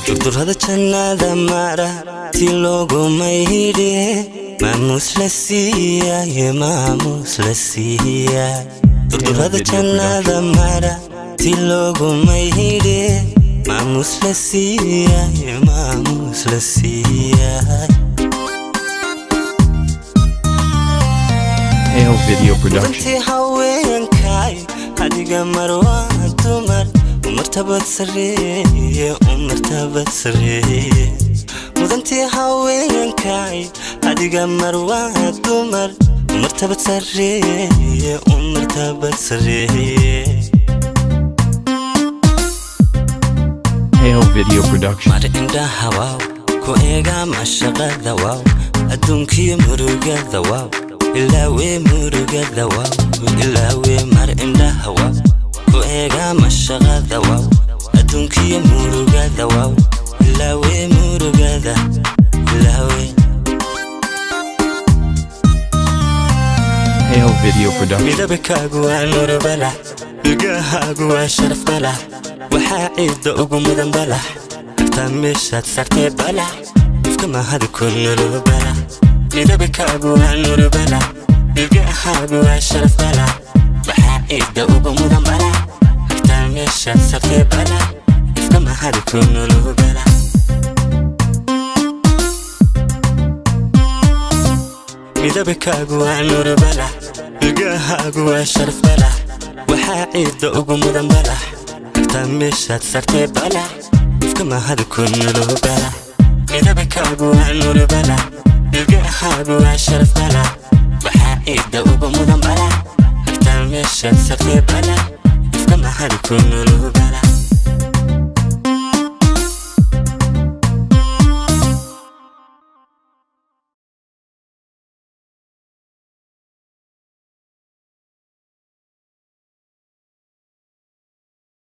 durada jannada mara ti loogu mayde maamus la siiyay maamus la siiyay durada jannada mara ti loogu mayde maamus la siiyay maamus la siiyay Hale Video Production. Inti haweenkay adiga marwa dumar martabad sareeye martabad sareeye mudanti haweenkay adiga marwa dumar martabad sareeye martabad sareeye Hale Video Production. mar indaha wow ku eega mashaqada wow adduunkiyo murugada wow ilaawe murugada wow ilaawe mar indaha wow ku eega mashaqada wow adduunkiyo murugada wow ilaawe murugada ilaawe Hale Video Production. midabkaagu waa nuur balax ilgahaagu waa sharaf balax waxaa ciidda ugu mudan balax agtaa meeshaad saartee balax ifka mahadi ku nuru balax midabkaagu waa nuur balax ilgahaagu waa sharaf balax waxaa ciidda ugu mudan balax agtaa meeshaad saartee balax ifka mahadi ku nuru balax midabkaagu waa nuur balax ilgahaagu waa sharaf balax waxaa ciidda ugu mudan balax agtaa meeshaad saartee balax ifka mahadi ku nuru balax midabkaagu waa nuur balax ilgahaagu waa sharaf balax waxaa ciidda ugu mudan balax agtaa meeshaad saartee balax ifka mahadi ku nuru balax